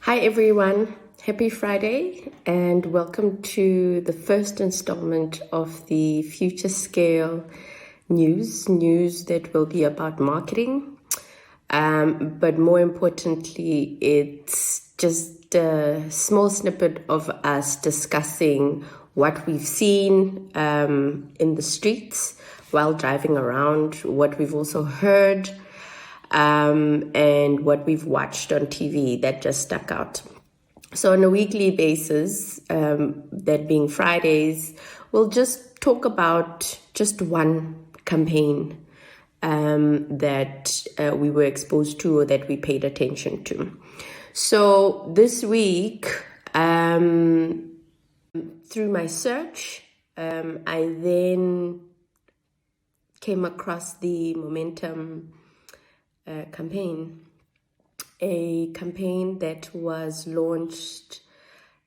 Hi everyone, happy Friday and welcome to the first installment of the Future Scale news that will be about marketing. But more importantly, it's just a small snippet of us discussing what we've seen in the streets while driving around, what we've also heard, and what we've watched on TV that just stuck out. So on a weekly basis, that being Fridays, we'll just talk about just one campaign that we were exposed to or that we paid attention to. So this week, through my search, I then came across the Momentum campaign, a campaign that was launched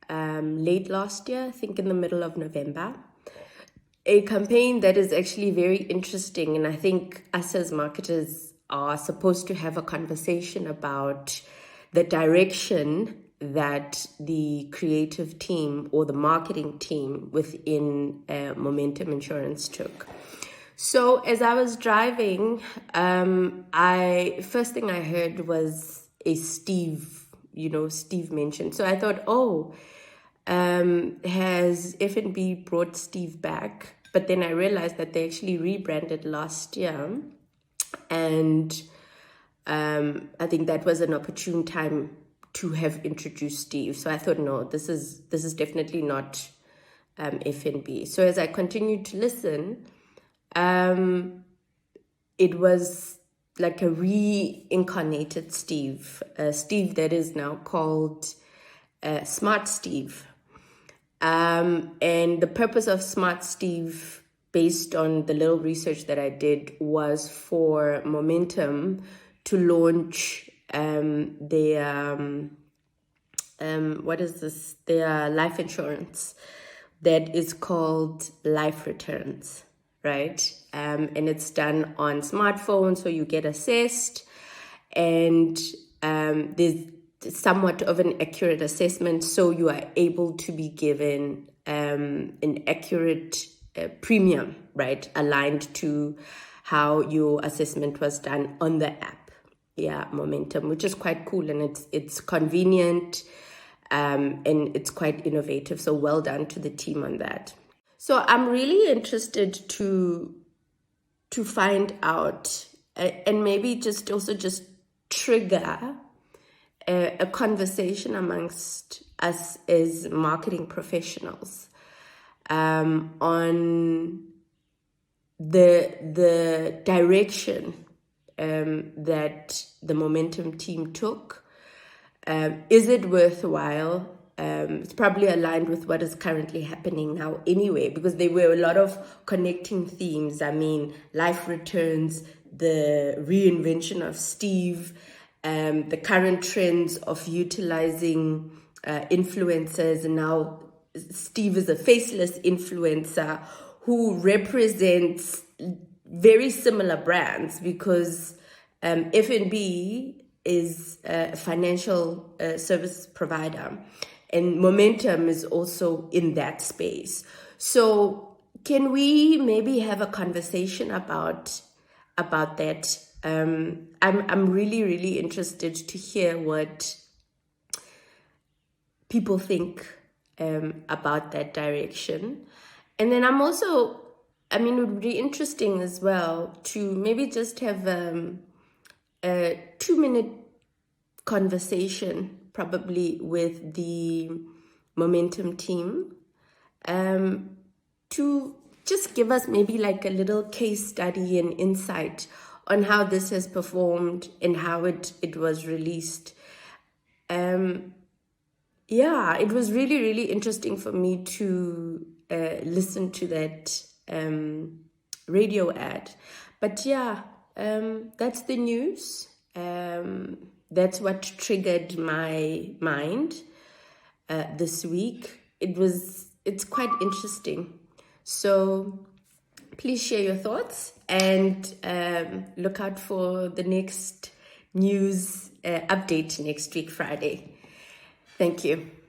late last year, I think in the middle of November. A campaign that is actually very interesting, and I think us as marketers are supposed to have a conversation about the direction that the creative team or the marketing team within Momentum Insurance took. So as I was driving, first thing I heard was a Steve mentioned. So I thought, has F&B brought Steve back? But then I realized that they actually rebranded last year, and I think that was an opportune time to have introduced Steve. So I thought, no, this is definitely not F&B. So as I continued to listen, it was like a reincarnated Steve, Steve that is now called Smart Steve. And the purpose of Smart Steve, based on the little research that I did, was for Momentum to launch their their life insurance that is called LifeReturns, right? And it's done on smartphones, so you get assessed, and there's somewhat of an accurate assessment, so you are able to be given an accurate premium, right, aligned to how your assessment was done on the app, Momentum, which is quite cool, and it's convenient, and it's quite innovative. So well done to the team on that. So I'm really interested to find out and maybe just trigger a conversation amongst us as marketing professionals on the direction that the Momentum team took. Is it worthwhile? It's probably aligned with what is currently happening now anyway, because there were a lot of connecting themes. I mean, LifeReturns, the reinvention of Steve, the current trends of utilizing influencers, and now Steve is a faceless influencer who represents very similar brands, because F&B is a financial service provider, and Momentum is also in that space. So can we maybe have a conversation about that? I'm really, really interested to hear what people think about that direction. And then it would be interesting as well to maybe just have a 2-minute conversation, probably with the Momentum team, to just give us maybe like a little case study and insight on how this has performed and how it was released. It was really, really interesting for me to listen to that radio ad. But that's the news. That's what triggered my mind this week. It's quite interesting. So please share your thoughts and look out for the next news update next week, Friday. Thank you.